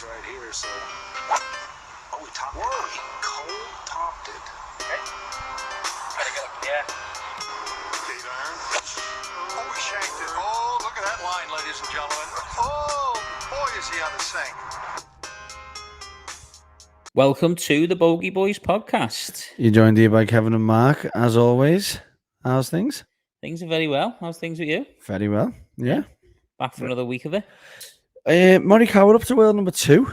is right here, so... Oh, we topped it. We cold topped it. Okay. Gotta get up in the air. Gate iron. Oh, we shanked it. Oh, look at that line, ladies and gentlemen. Oh, boy, is he on the sink. Welcome to the Bogey Boys podcast. You're joined here by Kevin and Mark, as always. How's things? Things are very well. How's things with you? Very well, yeah. Back for another week of it. Morikawa up to world number 2.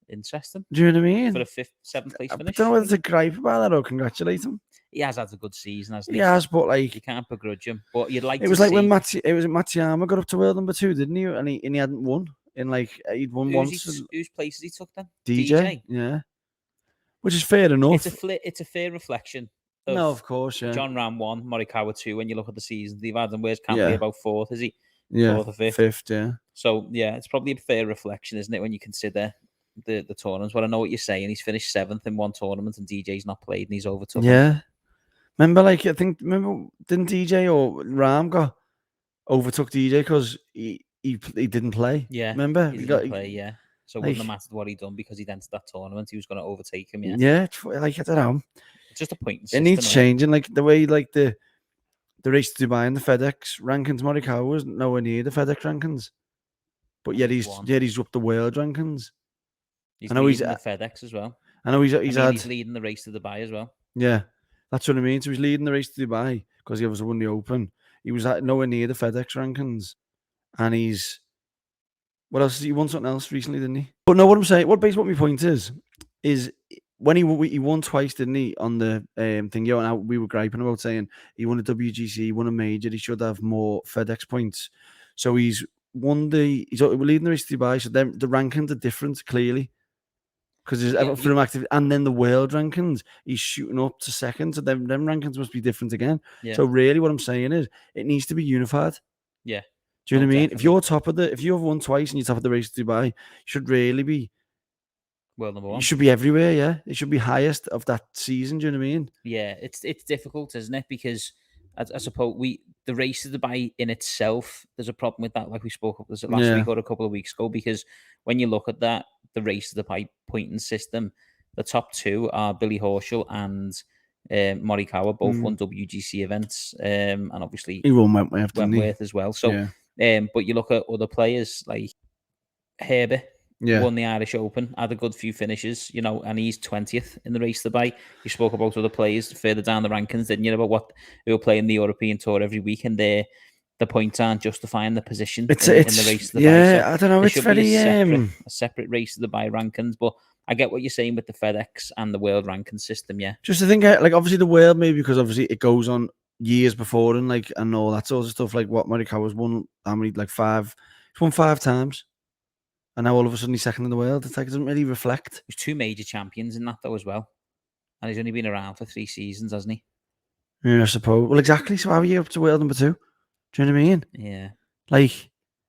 Interesting. Do you know what I mean? For a 5th, 7th place I finish. don't know whether to gripe about that or congratulate him. He has had a good season, hasn't he? He has, but like... You can't begrudge him. But you'd like It was like see... when Matsuyama got up to world number 2, didn't he? And he hadn't won. He'd won once. Whose places he took then? DJ? Yeah. Which is fair enough. It's a fair reflection. No, of course, yeah. John Ram 1, Morikawa 2. When you look at the season they've had, and where's Campbell about 4th, is he? Yeah, 4th or 5th? 5th, yeah. So, yeah, it's probably a fair reflection, isn't it, when you consider the tournaments. But I know what you're saying. He's finished 7th in one tournament and DJ's not played and he's overtook him. Yeah. Remember, didn't DJ or Ram overtook DJ because he didn't play? Yeah. Remember? He didn't play, yeah. So it wouldn't have mattered what he'd done because he'd entered that tournament. He was going to overtake him, yeah. Yeah, I don't know. It's just a point. It needs changing. Like the way the race to Dubai and the FedEx rankings, Morikawa was nowhere near the FedEx rankings. But yet he's up the world rankings. He's leading the FedEx as well. I know he's leading the race to Dubai as well. Yeah, that's what I mean. So he's leading the race to Dubai because he obviously won the Open. He was nowhere near the FedEx rankings. And he's... What else? He won something else recently, didn't he? But no, what I'm saying, what my point is when he won twice, didn't he, on the thing? Yeah, and we were griping about saying he won a WGC, he won a major, he should have more FedEx points. So he's leading the race to Dubai, so then the rankings are different, clearly. Because there's for him active, and then the world rankings, he's shooting up to second, so them rankings must be different again. Yeah. So really what I'm saying is it needs to be unified. Yeah. Do you know what I mean? Definitely. If you've won twice and you're top of the race to Dubai, you should really be world number 1. You should be everywhere, yeah. It should be highest of that season. Do you know what I mean? Yeah, it's difficult, isn't it? Because I suppose the race to Dubai in itself, there's a problem with that. Like we spoke about this last week or a couple of weeks ago. Because when you look at that, the race to Dubai pointing system, the top 2 are Billy Horschel and Morikawa, both won WGC events, and obviously he won Wentworth as well. So. But you look at other players like Herbert, won the Irish Open, had a good few finishes, and he's 20th in the race to Dubai. You spoke about other players further down the rankings, didn't you? About who are playing the European Tour every week, and the points aren't justifying the position in the race to Dubai. Yeah, so I don't know. It's very a separate race to Dubai rankings, but I get what you're saying with the FedEx and the world ranking system. Yeah, just to think, obviously the world, maybe because obviously it goes on years before and all that sort of stuff, like what Morikawa's won, how many, 5, he's won 5 times, and now all of a sudden he's second in the world. It's it doesn't really reflect. There's 2 major champions in that though as well, and he's only been around for 3 seasons, hasn't he? Yeah, I suppose. Well, exactly. So how are you up to world number 2? Do you know what I mean? Yeah.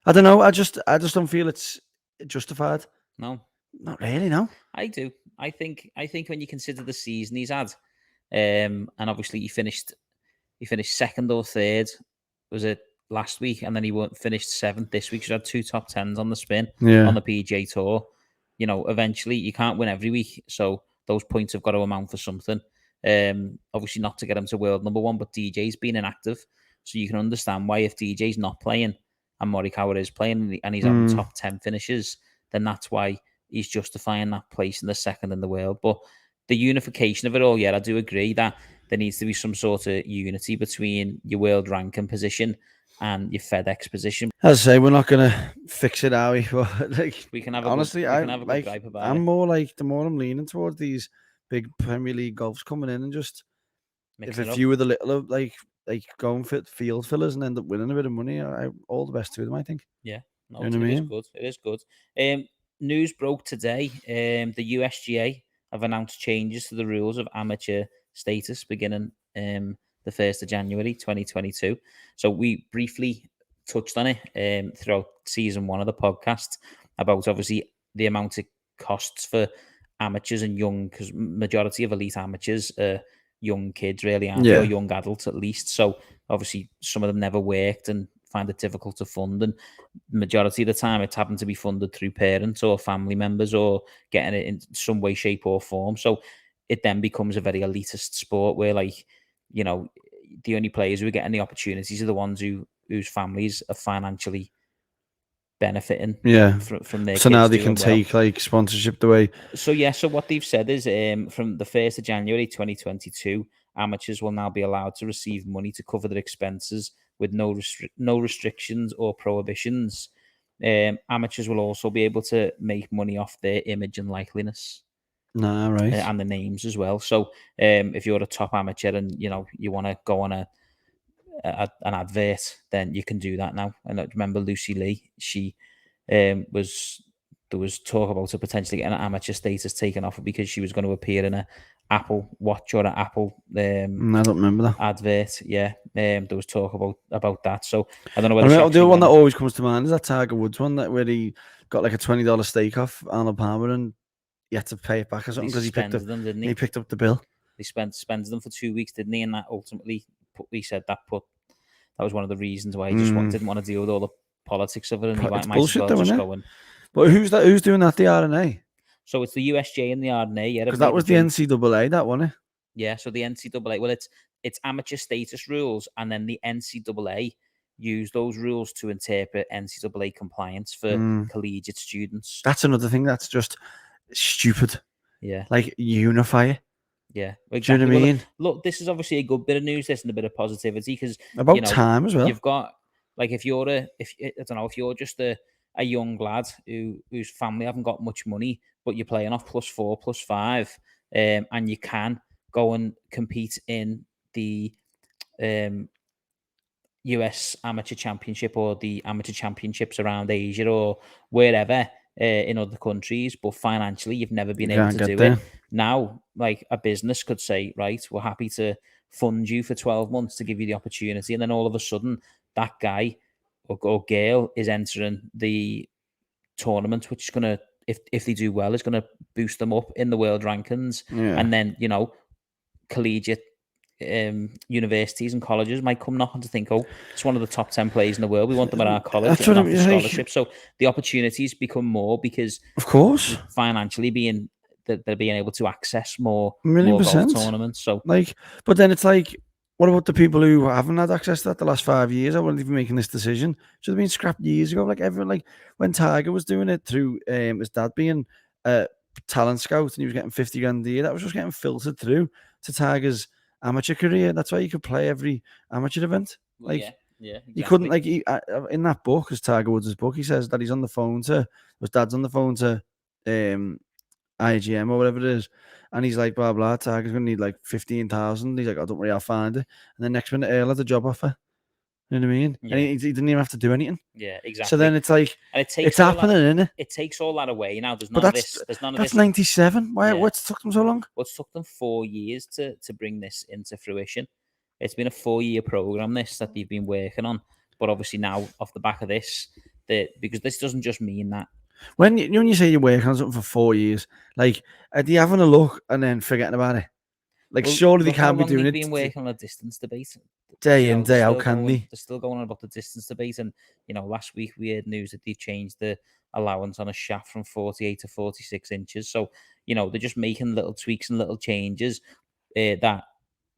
I don't know. I just don't feel it's justified. No, not really. No, I do. I think when you consider the season he's had, and obviously he finished 2nd or 3rd, was it last week, and then he finished 7th this week. So he had 2 top 10s on the spin on the PGA Tour. Eventually you can't win every week, so those points have got to amount for something. Obviously not to get him to world number 1, but DJ's been inactive, so you can understand why if DJ's not playing and Morikawa is playing and he's having top 10 finishes, then that's why he's justifying that place in the 2nd in the world. But the unification of it all, I do agree that there needs to be some sort of unity between your world ranking position and your FedEx position. As I say, we're not going to fix it, are we? But we can have honestly, we can have a good gripe about it. I'm more the more I'm leaning towards these big Premier League golfs coming in and just if a few of the little going fit field fillers and end up winning a bit of money, all the best to them, I think. Yeah, no, it is good. It is good. News broke today. The USGA have announced changes to the rules of amateur status beginning the 1st of January 2022. So we briefly touched on it throughout season 1 of the podcast about obviously the amount it costs for amateurs and young, because majority of elite amateurs are young kids really, aren't they? Or young adults at least. So obviously some of them never worked and find it difficult to fund, and majority of the time it's happened to be funded through parents or family members or getting it in some way, shape, or form. So it then becomes a very elitist sport where, like, you know, the only players who are getting the opportunities are the ones whose families are financially benefiting Yeah. from their So kids now they doing can well. take like sponsorship away. So yeah, so what they've said is from the 1st of January 2022, amateurs will now be allowed to receive money to cover their expenses with no restrictions or prohibitions. Amateurs will also be able to make money off their image and likeliness. Nah, right. And the names as well. So if you're a top amateur and you want to go on an advert, then you can do that now. And I remember Lucy Lee, she there was talk about her potentially getting an amateur status taken off her because she was going to appear in a Apple Watch or an Apple I don't remember that advert. Yeah, there was talk about that. So I don't know I whether remember, the one that always comes to mind is that Tiger Woods one where he got like a $20 stake off Arnold Palmer and he had to pay it back or something because he picked up them, didn't he? He picked up the bill. He suspended them for 2 weeks, didn't he? And that ultimately that was one of the reasons why he just didn't want to deal with all the politics of it, and he might bullshit, as well just isn't it? go and. But who's that? Who's doing that? The RNA? So it's the USJ and the RNA, yeah. Because that was the NCAA, that one, Yeah, so the NCAA. Well, it's amateur status rules, and then the NCAA use those rules to interpret NCAA compliance for collegiate students. That's another thing that's just stupid. Yeah, like unify it. Yeah, exactly. Do you know what I mean? Look, this is obviously a good bit of news. This and a bit of positivity because about time as well. You've got like if you're just a young lad whose family haven't got much money, but you're playing off +4, +5, and you can go and compete in the US Amateur Championship or the amateur championships around Asia or wherever in other countries, but financially you've never been able to do it. Now, like a business could say, right, we're happy to fund you for 12 months to give you the opportunity, and then all of a sudden that guy or girl is entering the tournament, which is going to, if they do well, is going to boost them up in the world rankings. And then, collegiate universities and colleges might come knocking to think, oh, it's one of the top 10 players in the world. We want them at our college and offer scholarship. So the opportunities become more because, of course, financially they're being able to access more golf tournaments. So but then it's like, what about the people who haven't had access to that the last 5 years? I wasn't even making this decision. Should have been scrapped years ago. Like everyone, like when Tiger was doing it through his dad being a talent scout and he was getting 50 grand a year, that was just getting filtered through to Tiger's amateur career. That's why you could play every amateur event. Like, exactly. You couldn't, like, in that book, as Tiger Woods' book, he says that he's on the phone to his dad's on the phone to IGM or whatever it is, and he's like, blah blah, Tiger's gonna need like 15,000. He's like, oh, don't worry, I'll find it. And then next minute, Earl had a job offer. You know what I mean? And he didn't even have to do anything. Yeah, exactly. So then it's like, and it's happening, isn't it? It takes all that away now. There's none of this. That's 97. Why? What's took them so long? What's took them 4 years to bring this into fruition? It's been a 4-year program that they've been working on. But obviously now, off the back of this, because this doesn't just mean that. When you say you're working on something for 4 years, like, are they having a look and then forgetting about it? Like, surely they can't be doing it. They've been working on a distance debate. Day in, day out, can they? They're still going on about the distance debate. And, last week we heard news that they changed the allowance on a shaft from 48 to 46 inches. So, they're just making little tweaks and little changes that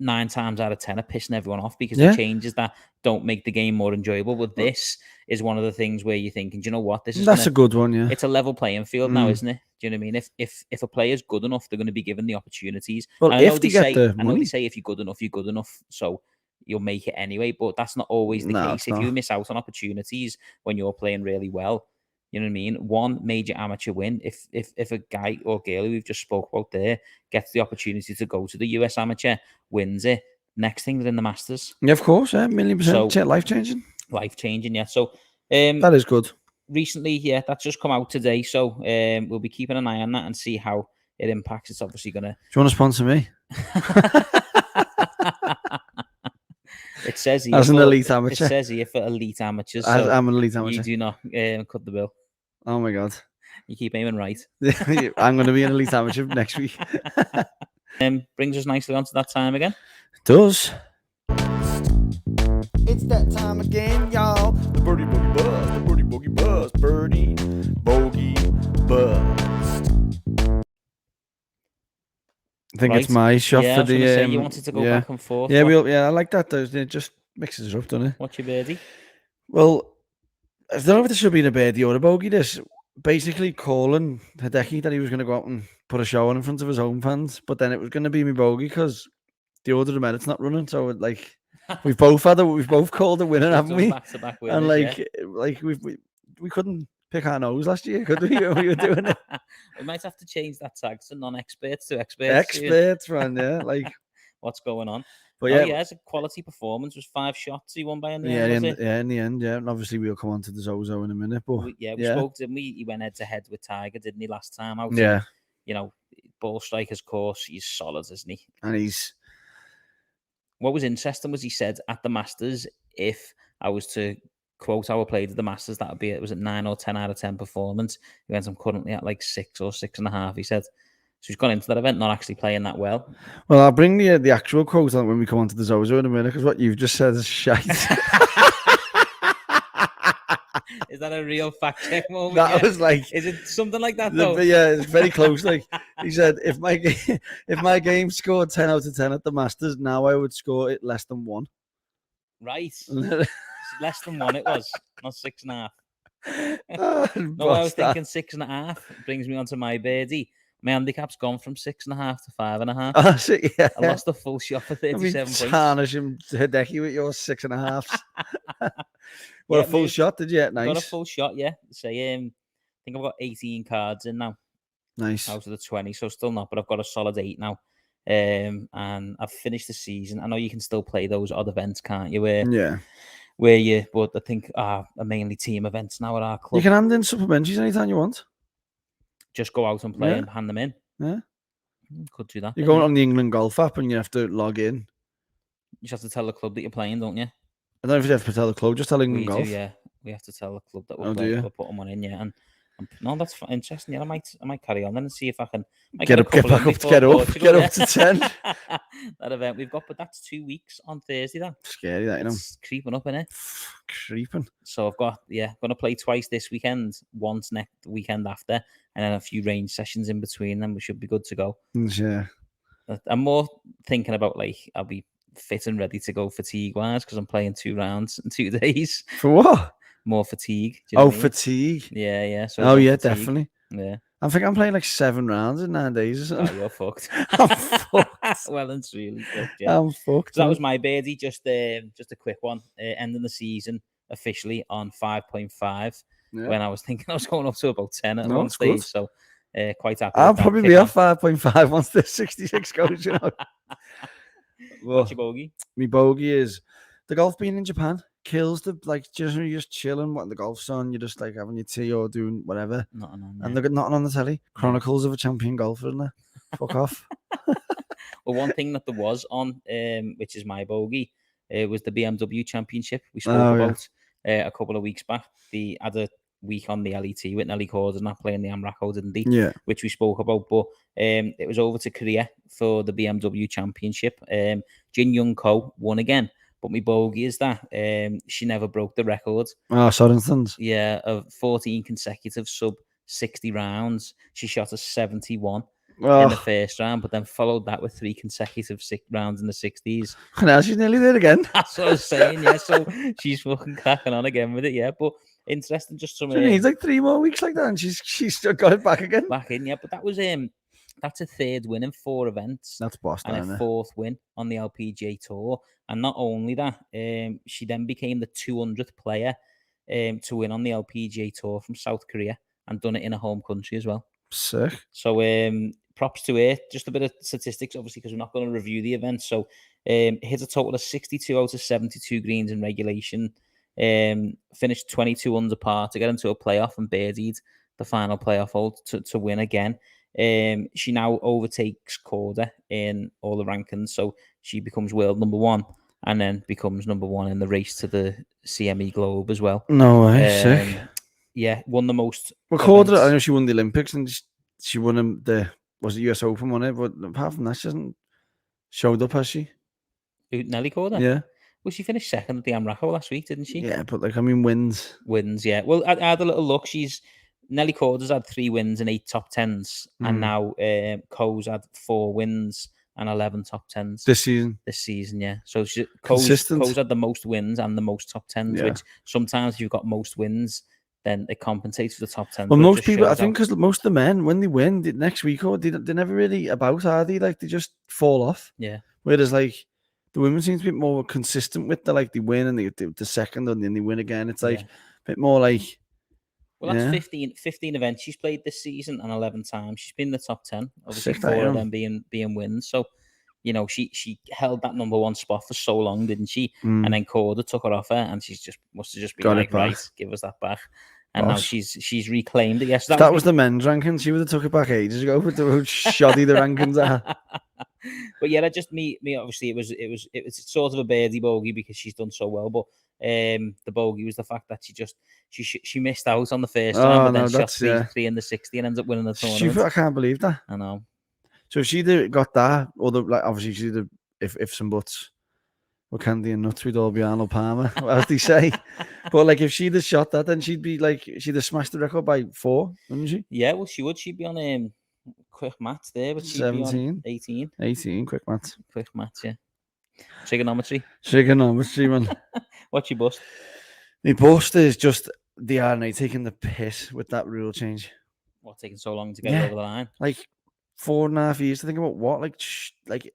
9 times out of 10 are pissing everyone off because the changes that don't make the game more enjoyable. But this is one of the things where you're thinking, do you know what? That's a good one, yeah. It's a level playing field now, isn't it? Do you know what I mean? If a player's good enough, they're going to be given the opportunities. Well, I if they get the money. I know they say if you're good enough, you're good enough. So you'll make it anyway. But that's not always the case. If you miss out on opportunities when you're playing really well, you know what I mean? One major amateur win. If a guy or girl who we've just spoke about there gets the opportunity to go to the US Amateur, wins it, next thing they're in the Masters. Yeah, of course, 1,000,000%. So, life changing. Life changing, yeah. So that is good. Recently, that's just come out today. So we'll be keeping an eye on that and see how it impacts. It's obviously gonna. Do you want to sponsor me? It says here as an elite amateur. It says here for elite amateurs. So I'm an elite amateur. You do not cut the bill. Oh my god! You keep aiming right. I'm going to be an elite amateur next week. Brings us nicely onto that time again. It does. It's that time again, y'all. The birdie boogie bust, the birdie boogie bust, birdie bogey bust. I think it's my shot Yeah, for I was going to say, you the wanted to go yeah. back and forth. Yeah, What- I like that though. It just mixes it up, doesn't it? What's your birdie? Well, I don't know if this should be a birdie or a bogey. This basically calling Hideki that he was going to go out and put a show on in front of his home fans, but then it was going to be me bogey because the order of merit's not running. So like we've both called a winner, We've haven't done we? back-to-back And winners, like we couldn't pick our nose last year, could we? When we were doing it. We might have to change that tag to non-experts to experts. Experts, man. Yeah, like What's going on? but Oh yeah, yeah, it's a quality performance. It was 5 shots he won by in the yeah, end, was it? in the end, yeah. And obviously we'll come on to the Zozo in a minute, but We yeah, spoke to him. He went head to head with Tiger, didn't he, last time out? yeah. And, you know, ball strikers course, he's solid, isn't he? And he's What was interesting was he said at the Masters, if I was to quote how I played at the Masters, that would be, it was a 9 or 10 out of 10 performance. He went, I'm currently at like 6 or 6.5, he said. So he's gone into that event not actually playing that well. well. I'll bring the actual quote on when we come on to the Zozo in a minute because what you've just said is shite. Is that a real fact check moment? That was like, is it something like that though? yeah, it's very close. Like he said, if my game scored 10 out of 10 at the Masters, now I would score it less than 1. Right. Less than 1 it was, not 6.5. Oh, No, I was thinking 6.5 brings me onto my birdie. My handicap's gone from 6.5 to 5.5. Oh, so, yeah. I lost a full shot for 37 points. Tarnish him Hideki with your 6.5s. What Yeah, a full shot did you get? Nice. Got a full shot, yeah. So, I think I've got 18 cards in now. Nice. Out of the 20, so still not, but I've got a solid 8 now. And I've finished the season. I know you can still play those odd events, can't you? Where you, but I think are mainly team events now at our club. You can hand in supplementaries anytime you want. Just go out and play and hand them in. Yeah. Could do that. You're going on the England Golf app and you have to log in. You just have to tell the club that you're playing, don't you? I don't know if you have to tell the club, just tell England We Golf. do, yeah. We have to tell the club that we're Oh, do playing. you? We'll put them on in, yeah. And no, that's interesting. Yeah, I might carry on then and see if I can Get back up to 10. That event we've got, but that's 2 weeks on Thursday. That Scary, that, you know. it's creeping up, innit? Creeping. So I've got going to play twice this weekend, once next weekend after, and then a few range sessions in between. Then we should be good to go. Yeah. I'm more thinking about like I'll be fit and ready to go fatigue wise because I'm playing 2 rounds in 2 days. For what? More fatigue. Do you know what I mean? Fatigue. Yeah. So oh yeah, fatigue. definitely. Yeah. I think I'm playing like 7 rounds in 9 days or something. Oh, you're fucked. I'm fucked. Well, it's really fucked. Yeah. I'm fucked. So that was my birdie. Just a quick one. Ending the season officially on 5.5. Yeah. When I was thinking I was going up to about 10 at No, one it's stage. good. So quite happy. I'll with that probably kick be on. off 5.5 once this 66 goes, you know. What's your bogey? My bogey is the golf being in Japan kills the you're just chilling, watching the golf's on, you're just like having your tea or doing whatever. Nothing on, And they've got nothing on the telly. Chronicles of a Champion Golfer, isn't there? Fuck off. Well, one thing that there was on, which is my bogey, was the BMW Championship we spoke about a couple of weeks back. They had a week on the LET with Nelly Cordes not playing the Amraco, didn't they? Yeah. Which we spoke about, but it was over to Korea for the BMW Championship. Jin Young Ko won again, but my bogey is that she never broke the record. Oh, Sorensen's. Yeah, of 14 consecutive sub 60 rounds. She shot a 71 in the first round, but then followed that with 3 consecutive rounds in the 60s. Now she's nearly there again. That's what I was saying, yeah. So she's fucking cracking on again with it, yeah. But interesting, just some. She needs like 3 more weeks like that, and she's still got it back again. Back in, yeah. But that was that's a 3rd win in 4 events. That's Boston, and a 4th win on the LPGA Tour. And not only that, she then became the 200th player to win on the LPGA Tour from South Korea and done it in a home country as well. Sick. So props to her. Just a bit of statistics, obviously, because we're not going to review the event. So hit a total of 62 out of 72 greens in regulation. Finished 22 under par to get into a playoff and birdied the final playoff hole to win again. She now overtakes Corda in all the rankings, so she becomes world number 1 and then becomes number 1 in the race to the CME Globe as well. No way, sick. Yeah, won the most. Well, Corda, I know she won the Olympics and she won the US Open, wasn't it? But apart from that, she hasn't showed up, has she? Nelly Corda? Yeah. Well, she finished second at the Amraco last week, didn't she? Yeah, but like I mean, wins. Wins, yeah. Well, I had a little look. Nelly Corder's had 3 wins and 8 top 10s, and now Coe's had 4 wins and 11 top 10s This season. yeah. So Consistent. Coe's had the most wins and the most top 10s, Yeah. which sometimes if you've got most wins, then it compensates for the top 10. Well, most people, I think, because most of the men, when they win the next week, they're never really about, are they? Like, they just fall off. Yeah. Whereas, like, the women seem to be more consistent with they win and the second and then they win again. It's like a bit more like. Well, that's 15 events she's played this season and 11 times. She's been in the top 10. Obviously, 4 of them being wins. So, you know, she held that number 1 spot for so long, didn't she? And then Corder took her off her, and must have just been like, right, give us that back. And now she's reclaimed it. Yes, that was the men's rankings. She would have took it back ages ago with the shoddy the rankings are. But yeah, that just me. Obviously, it was sort of a birdie bogey because she's done so well. But the bogey was the fact that she missed out on the first round, but then shot 3 in the 60 and ends up winning the tournament. I can't believe that. I know. So if she'd got that, or obviously she'd have, if some buts were candy and nuts, we'd all be Arnold Palmer, as they say. But like if she'd have shot that, then she'd have smashed the record by 4, wouldn't she? Yeah, well, she would. She'd be on quick maths there, but she'd 17, be on 18. 18, quick maths. Quick maths, yeah. Trigonometry, man. What's your bust? My bust is just the RNA taking the piss with that rule change. What, taking so long to get over the line? Like 4.5 years to think about what? Like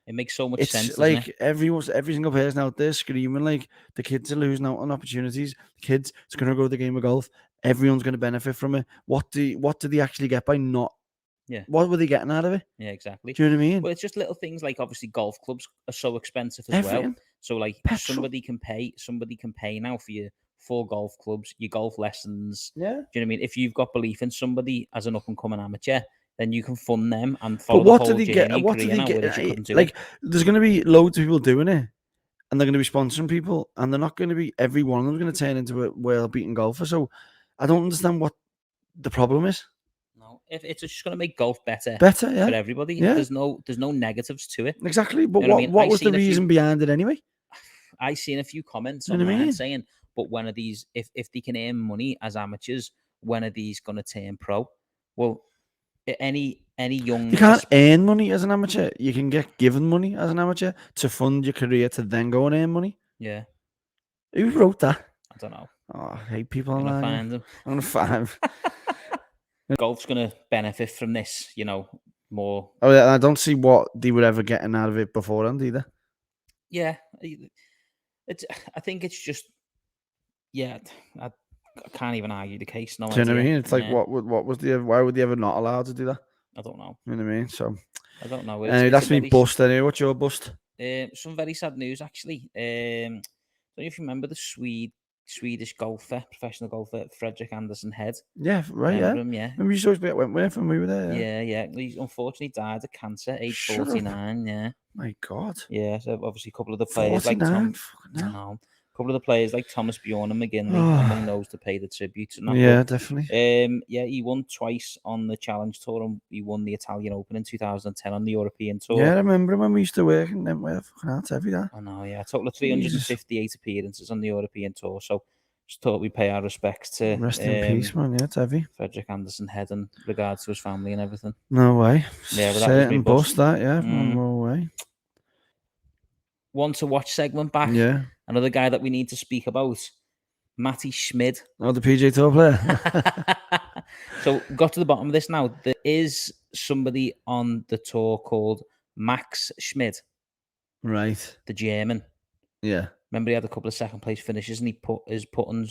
it makes so much sense. Like every single person out there screaming like the kids are losing out on opportunities. The kids, it's going to go to the game of golf. Everyone's going to benefit from it. What do they actually get by not? Yeah. What were they getting out of it? Yeah, exactly. Do you know what I mean? Well, it's just little things like obviously golf clubs are so expensive as well. So like somebody can pay now for your 4 golf clubs, your golf lessons. Yeah. Do you know what I mean? If you've got belief in somebody as an up and coming amateur, then you can fund them and follow the whole journey. What do they get? Like, there's going to be loads of people doing it, and they're going to be sponsoring people, and they're not going to be every one of them going to turn into a well-beaten golfer. So, I don't understand what the problem is. No, if it's just going to make golf better, yeah, for everybody. Yeah. There's no negatives to it. Exactly, but what was the reason behind it anyway? I seen a few comments online saying, "But when are these? If they can earn money as amateurs, when are these going to turn pro?" Well. Any young... You can't earn money as an amateur. You can get given money as an amateur to fund your career to then go and earn money. Yeah. Who wrote that? I don't know. Oh, I hate people. I'm going to find them. I'm going to find them. Golf's going to benefit from this, you know, more. Oh, yeah, I don't see what they were ever getting out of it beforehand either. Yeah. I think it's just... Yeah, I can't even argue the case. No, do you know what I mean? It's like, what was why would they ever not allowed to do that? I don't know. You know what I mean? So I don't know. That's me bust anyway. What's your bust? Some very sad news actually. Don't know if you remember the Swedish golfer, professional golfer, Fredrik Andersson Head. Yeah, right. Remember him, yeah. Remember you supposed to be at Wentworth when we were there? Yeah. He unfortunately died of cancer, age 49. Yeah. My God. Yeah. So obviously a couple of the players 49? A couple of the players like Thomas Bjorn and McGinley among those to pay the tribute. Yeah, definitely. He won twice on the Challenge Tour, and he won the Italian Open in 2010 on the European Tour. Yeah, I remember when we used to work in Wentworth. That's heavy, that. I know, yeah. A total of 358 appearances on the European Tour. So just thought we'd pay our respects to... Rest in peace, man. Yeah, it's heavy. Fredrik Andersson Head in regards to his family and everything. No way. Yeah, but that was me bust. That, yeah. No way. Want to watch segment back. Yeah. Another guy that we need to speak about, Matty Schmid. Oh, the PGA Tour player. So got to the bottom of this now. There is somebody on the tour called Max Schmid. Right. The German. Yeah. Remember he had a couple of second place finishes, and he put his putting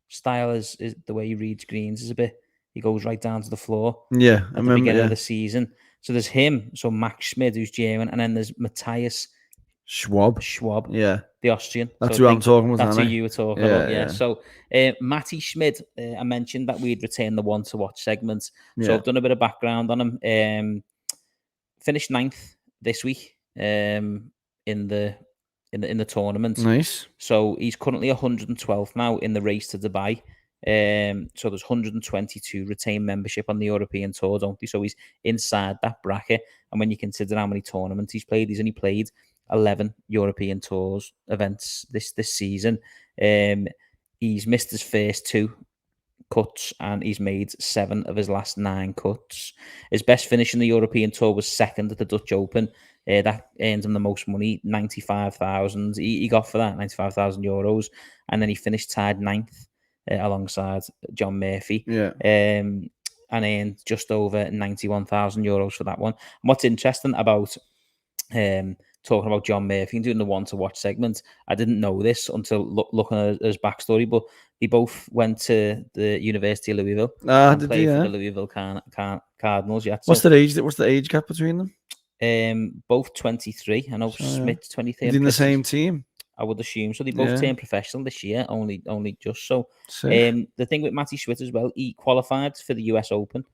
style is the way he reads greens is a bit. He goes right down to the floor. Yeah. At the beginning of the season. So there's him. So Max Schmid, who's German, and then there's Matthias Schwab. Yeah. The Austrian. That's who I'm talking about. That's who you were talking about, yeah. So, Matty Schmid, I mentioned that we'd retain the one to watch segment. So I've done a bit of background on him. Finished 9th this week in the tournament. Nice. So he's currently 112th now in the race to Dubai. So there's 122 retained membership on the European Tour, don't they? So he's inside that bracket. And when you consider how many tournaments he's only played 11 European Tours events this season. He's missed his first 2 cuts and he's made 7 of his last 9 cuts. His best finish in the European Tour was second at the Dutch Open. That earned him the most money, 95,000. He got for that 95,000 euros, and then he finished tied 9th alongside John Murphy. Yeah. And earned just over 91,000 euros for that one. And what's interesting about talking about John Murphy and doing the one to watch segment, I didn't know this until looking at his backstory, but they both went to the University of Louisville and Did played he, for yeah? the Louisville Cardinals. Yeah. What's the age gap between them? Both 23. I know So, yeah. Smith's 23. He's in the same team. I would assume so. They both Yeah. turned professional this year, only just so. Sick. The thing with Matty Schwitt as well, he qualified for the US Open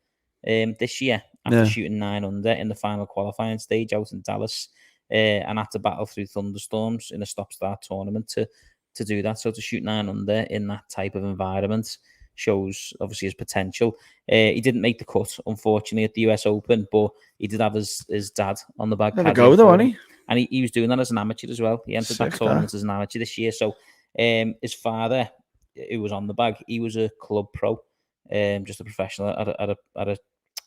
this year after shooting 9 under in the final qualifying stage out in Dallas, and had to battle through thunderstorms in a stop-start tournament to do that. So to shoot 9 under in that type of environment shows obviously his potential. He didn't make the cut, unfortunately, at the US Open, but he did have his dad on the bag. Have a go though, wasn't he? And he was doing that as an amateur as well. He entered Sick, that tournament as an amateur this year. So his father, who was on the bag, he was a club pro, just a professional at a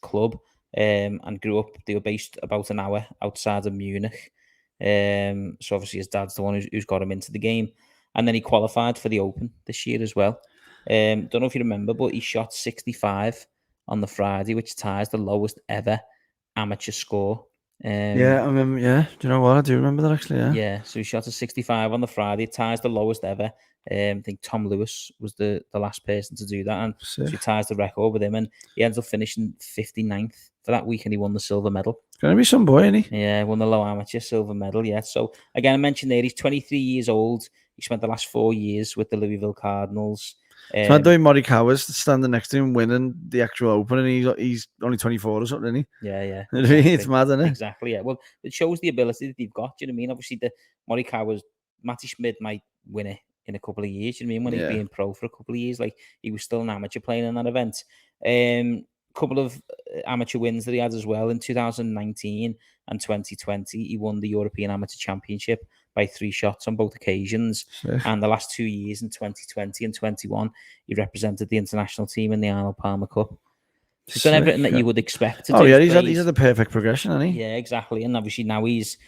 club, and grew up. They were based about an hour outside of Munich. So obviously his dad's the one who's got him into the game. And then he qualified for the Open this year as well. Don't know if you remember, but he shot 65 on the Friday, which ties the lowest ever amateur score. Yeah, I remember. Yeah, do you know what? I do remember that actually. Yeah. Yeah, so he shot a 65 on the Friday. It ties the lowest ever. I think Tom Lewis was the last person to do that, and so he ties the record with him. And he ends up finishing 59th for that week, and he won the silver medal. It's gonna be some boy, isn't he? Yeah, won the low amateur silver medal. Yeah. So again, I mentioned there he's 23 years old. He spent the last 4 years with the Louisville Cardinals. It's not doing Morikawa's standing next to him winning the actual Open, and he's only 24 or something, isn't he? Yeah. Exactly. It's mad, isn't it? Exactly, yeah. Well, it shows the ability that they've got. Do you know what I mean? Obviously, the Morikawa's, Matty Schmidt might win it in a couple of years. Do you know what I mean? When he's being pro for a couple of years, like he was still an amateur playing in that event. Couple of amateur wins that he had as well in 2019 and 2020. He won the European Amateur Championship by 3 shots on both occasions. Sick. And the last 2 years in 2020 and 21, he represented the international team in the Arnold Palmer Cup. He's done everything that you would expect to do. Yeah, he's had the perfect progression, hasn't he? Yeah, exactly. And obviously now he's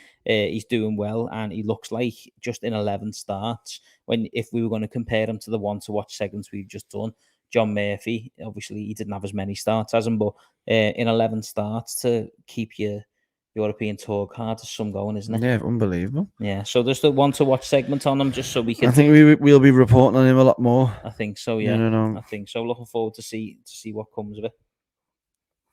doing well, and he looks like just in 11 starts. If we were going to compare him to the one to watch segments we've just done, John Murphy, obviously he didn't have as many starts as him, but in 11 starts to keep your European Tour card is some going, isn't it? Yeah, unbelievable. Yeah, so there's the one to watch segment on him, just so we can. I think we'll be reporting on him a lot more. I think so. Yeah, I think so. Looking forward to see what comes of it.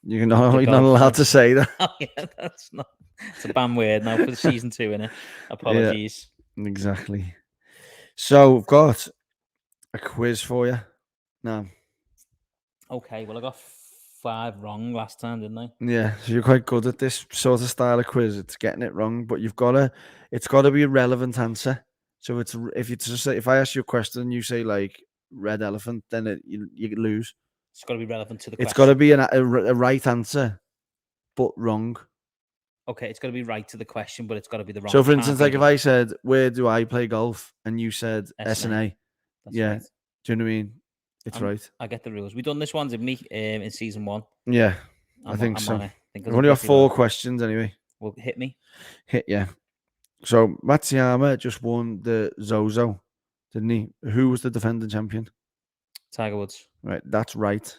You're not allowed to say that. Oh, yeah, that's not. It's a banned word now for the season 2, innit? Apologies. Yeah, exactly. So we've got a quiz for you now. Okay, well I got 5 wrong last time, didn't I? Yeah, so you're quite good at this sort of style of quiz. It's getting it wrong, but it's got to be a relevant answer. So if I ask you a question and you say like red elephant, then you lose. It's got to be relevant to the question. It's got to be a right answer, but wrong. Okay, it's got to be right to the question, but it's got to be the wrong. So, for instance, like if I said, "Where do I play golf?" and you said SNA, yeah, right. Do you know what I mean? It's right. I get the rules. We done this one, didn't we? In season 1. Yeah, I think so. We've only got 4 questions anyway. Well, hit me. Yeah. So Matsuyama just won the Zozo, didn't he? Who was the defending champion? Tiger Woods. Right, that's right.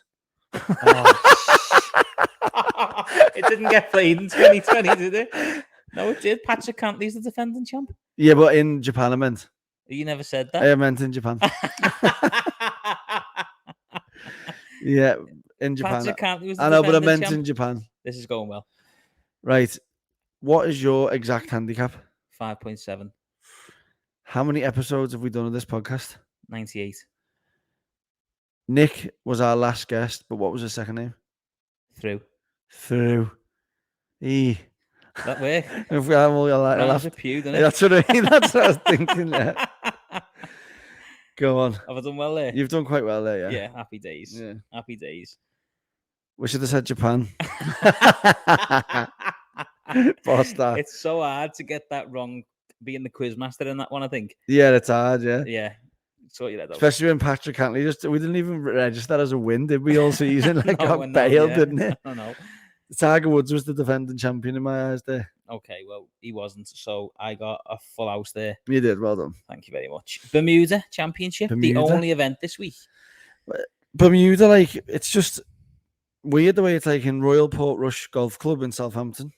It didn't get played in 2020, did it? No, it did. Patrick Cantley's the defending champ. Yeah, but in Japan, I meant. You never said that. I meant in Japan. Yeah, in Japan. Patrick Cantley was the I know, but I meant champ. in Japan. This is going well. Right. What is your exact handicap? 5.7. How many episodes have we done of this podcast? 98. Nick was our last guest, but what was his second name? Through. E. That way. That's what I mean. That's what I was thinking. Yeah. Go on. Have I done well there? You've done quite well there, yeah. Yeah, happy days. Yeah. Happy days. We should have said Japan. Boss that. It's so hard to get that wrong being the quiz master in that one, I think. Yeah, it's hard. Yeah. Yeah. Sort your head out. Especially when Patrick Cantley we didn't even register that as a win, did we, all season? Like, No, got bailed, didn't it? I know. Tiger Woods was the defending champion in my eyes there. Okay, well, he wasn't, so I got a full house there. You did, well done. Thank you very much. Bermuda Championship, the Bermuda? only event this week. Bermuda, like, it's just weird the way it's like in Royal Portrush Golf Club in Southampton.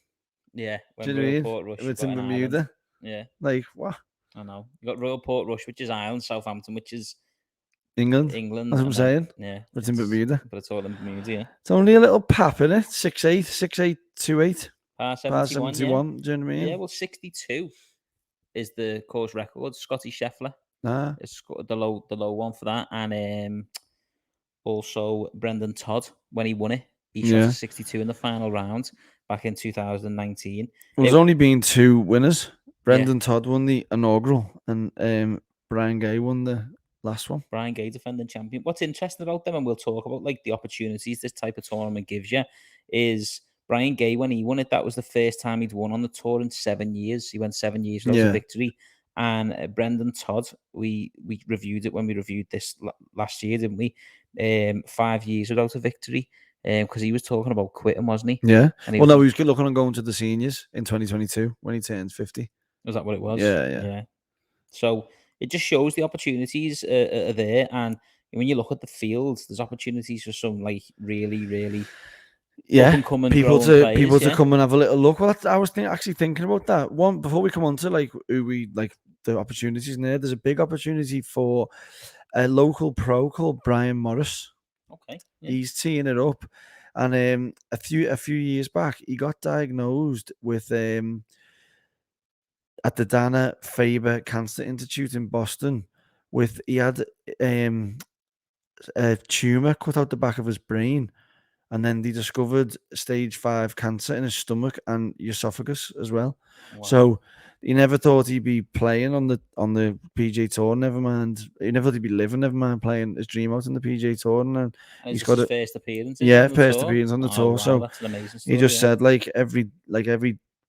Yeah, Do you know what I mean? If it's in Bermuda. Island. Yeah. Like, what? I know. You got Royal Portrush, which is Ireland, Southampton, which is England. England. That's what I'm saying. Yeah. But it's in Bermuda. But it's all in Bermuda, yeah. It's only a little pap in it. 6'8", 6'8", 2'8". Par 71, Par 71, yeah. do you know what I mean? Yeah, well, 62 is the course record. Scotty Scheffler is the low one for that. And also Brendan Todd, when he won it, he shot a 62 in the final round back in 2019. Well, there's only been 2 winners. Brendan Todd won the inaugural, and Brian Gay won the last one. Brian Gay, defending champion. What's interesting about them, and we'll talk about like the opportunities this type of tournament gives you, is Brian Gay, when he won it, that was the first time he'd won on the tour in 7 years. He went 7 years without a victory. And Brendan Todd, we reviewed it when we reviewed this last year, didn't we? 5 years without a victory, because he was talking about quitting, wasn't he? Yeah. And he was looking on going to the seniors in 2022 when he turned 50. Was that what it was? Yeah. So it just shows the opportunities are there, and when you look at the field, there's opportunities for some like really, really people to come and have a little look. Well, I was actually thinking about that one before we come on to like who we like the opportunities in there. There's a big opportunity for a local pro called Brian Morris. Okay, he's teeing it up, and a few years back he got diagnosed with at the Dana Faber Cancer Institute in Boston he had a tumor cut out the back of his brain. And then they discovered stage 5 cancer in his stomach and esophagus as well. Wow. So he never thought he'd be playing on the PGA Tour. Never mind, he never thought he'd be living. Never mind playing his dream out in the PGA Tour. And he's got his first appearance. First appearance on the tour. Wow, so that's an amazing story, he just said like every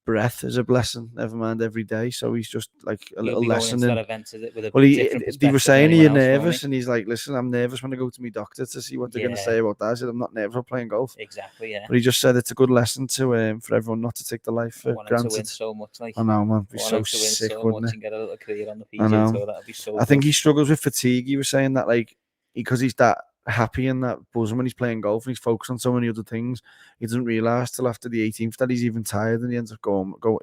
breath is a blessing. Never mind every day. So he's just like a little lesson. They were saying you're nervous, and he's like, "Listen, I'm nervous when I go to my doctor to see what they're going to say about that." I said, "I'm not nervous for playing golf." Exactly, yeah. But he just said it's a good lesson to for everyone not to take the life for granted. To win so much, like I know, man. It'd be so sick, wouldn't it? And get a little career on the PGA Tour. That'd be so. I think he struggles with fatigue. He was saying that like because he's that happy and that buzzing when he's playing golf and he's focused on so many other things, he doesn't realise till after the 18th that he's even tired and he ends up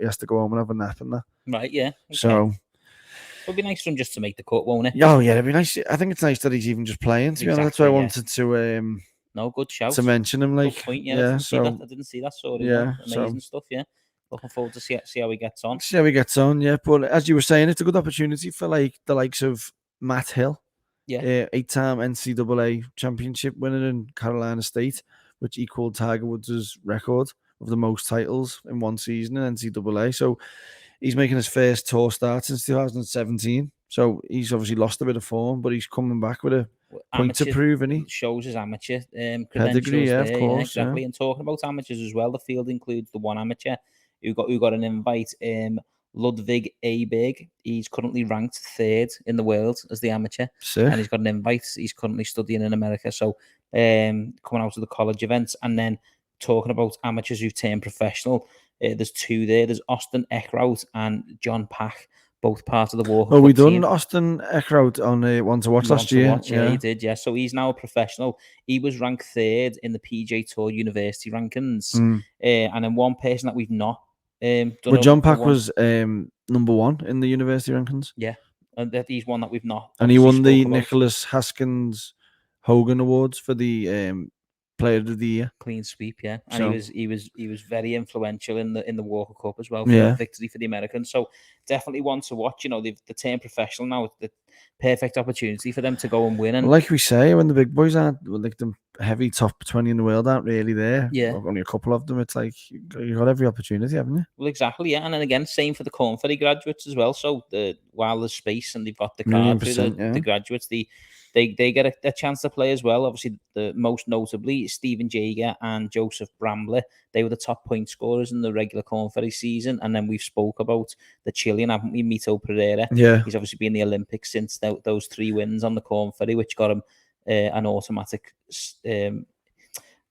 he has to go home and have a nap and that. Right, yeah. Okay. So it'll be nice for him just to make the cut, won't it? Oh yeah, it'd be nice. I think it's nice that he's even just playing. To be honest, that's why I wanted to no, good shout. To mention him, like good point, yeah. I didn't see that sort of amazing stuff, yeah. Looking forward to see how he gets on. Yeah. But as you were saying, it's a good opportunity for like the likes of Matt Hill. Yeah, 8-time NCAA championship winner in Carolina State, which equaled Tiger Woods' record of the most titles in one season in NCAA. So he's making his first tour start since 2017. So he's obviously lost a bit of form, but he's coming back with a point to prove, isn't he? Shows his amateur credentials. Pedigree, yeah, there, of course. Yeah, exactly. Yeah. And talking about amateurs as well, the field includes the one amateur who got an invite. Ludwig Aberg. He's currently ranked 3rd in the world as the amateur. Sick. And he's got an invite. He's currently studying in America. So coming out of the college events, and then talking about amateurs who've turned professional, there's 2 there. There's Austin Eckrout and John Pack, both part of the Walker Cup we done team. Austin Eckrout on One to Watch last year. Yeah, he did. Yeah, so he's now a professional. He was ranked 3rd in the PGA Tour University rankings, and then one person that we've not. John Pack was number 1 in the university rankings. Yeah, and he's one that we've not. And he won the Nicholas Haskins Hogan Awards for the Player of the Year. Clean sweep, yeah. And so, he was very influential in the Walker Cup as well for that victory for the Americans. So definitely one to watch. You know, they've turned professional now. The perfect opportunity for them to go and win. And like we say, when the big boys aren't, like the heavy top 20 in the world aren't really there. Yeah, only a couple of them. It's like you've got every opportunity, haven't you? Well, exactly, yeah. And then again, same for the Corn Ferry graduates as well. So while there's space and they've got the card through the graduates, they get a chance to play as well. Obviously, the most notably Steven Jaeger and Joseph Bramlett. They were the top point scorers in the regular Corn Ferry season. And then we've spoke about the Chilean, haven't we? Mito Pereira. Yeah. He's obviously been in the Olympics since those 3 wins on the Corn Ferry, which got him an automatic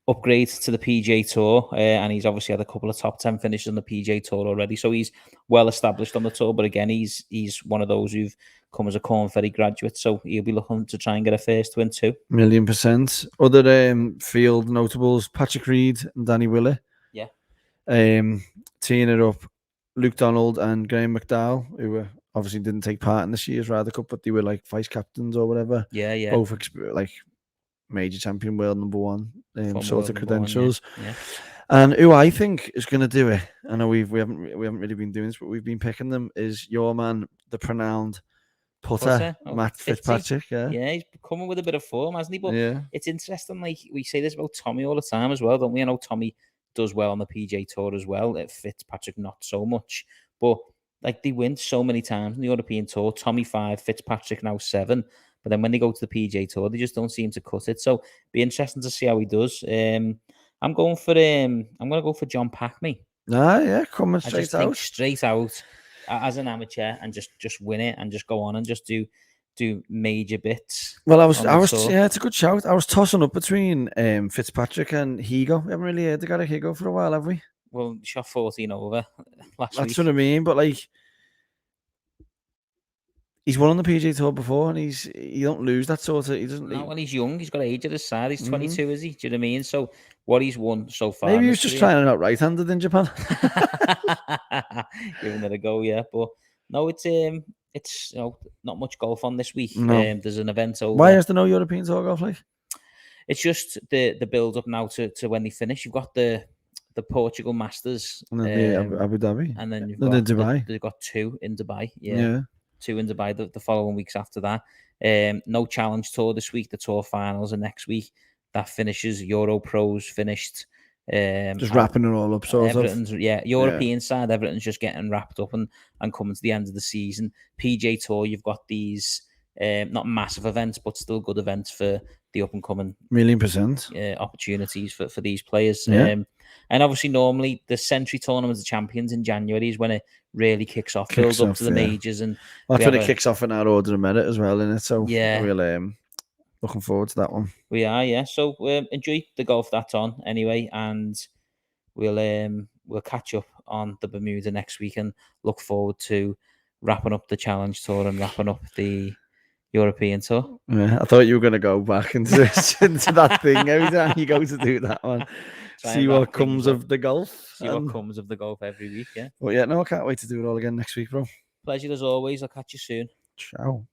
upgrade to the PGA Tour, and he's obviously had a couple of top 10 finishes on the PGA Tour already, so he's well established on the tour. But again, he's one of those who've come as a Corn Ferry graduate, so he'll be looking to try and get a first win too. 1,000,000%. Other field notables: Patrick Reed and Danny Willett. Yeah. Teeing it up, Luke Donald and Graham McDowell, who were obviously didn't take part in this year's Ryder Cup, but they were like vice captains or whatever. Yeah. Both like major champion, world number one, sort of credentials. Yeah. And who I think is going to do it, I know we haven't really been doing this, but we've been picking them, is your man, the renowned putter, Matt Fitzpatrick. Yeah, he's coming with a bit of form, hasn't he? But yeah, it's interesting. Like we say this about Tommy all the time as well, don't we? I know Tommy does well on the PGA Tour as well. Fitzpatrick not so much, but like they win so many times in the European Tour. Tommy 5, Fitzpatrick now 7. But then when they go to the PGA Tour, they just don't seem to cut it. So be interesting to see how he does. I'm going to go for John Packney. yeah, coming straight out. Straight out as an amateur and just win it and just go on and just do major bits. Well, I was yeah, it's a good shout. I was tossing up between Fitzpatrick and Higo. We haven't really heard the guy Higo for a while, have we? Well, shot 14 over last week. That's what I mean, but like, he's won on the PGA Tour before, and he don't lose that sort of. He doesn't. No, when he's young, he's got age at his side. He's 22, is he? Do you know what I mean? So what he's won so far. Maybe he was just trying it out right-handed in Japan. Giving it a go, yeah. But no, it's not much golf on this week. No. There's an event over. Why is there no European Tour golf like? It's just the build up now to when they finish. You've got the Portugal Masters, and then the Abu Dhabi, and then you've got Dubai. They've got 2 in Dubai. Yeah. 2 in Dubai the following weeks after that. No Challenge Tour this week. The Tour finals are next week. That finishes. Euro Pros finished. Just wrapping it all up, sort of. Yeah, European side, everything's just getting wrapped up and coming to the end of the season. PGA Tour, you've got these not massive events, but still good events for the up and coming 1,000,000% opportunities for these players. Yeah. And obviously, normally the Century Tournament of Champions in January is when it really kicks off, builds up to the majors, and that's when it kicks off in our order of merit as well, isn't it? So yeah, we'll looking forward to that one. We are, yeah. So enjoy the golf that's on anyway, and we'll catch up on the Bermuda next week, and look forward to wrapping up the Challenge Tour and wrapping up the European Tour. Yeah, I thought you were going to go back into that thing every time you go to do that one. See what comes of the golf. See what comes of the golf every week, yeah. But yeah, no, I can't wait to do it all again next week, bro. Pleasure as always. I'll catch you soon. Ciao.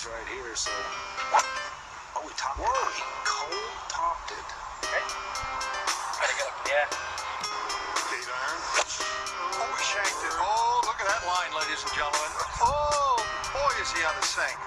Right here, so we topped it. Cole topped it. Okay. Try to get up, yeah. 8 iron. Oh, we shanked it. Oh, look at that line, ladies and gentlemen. Oh, boy, is he on the sink.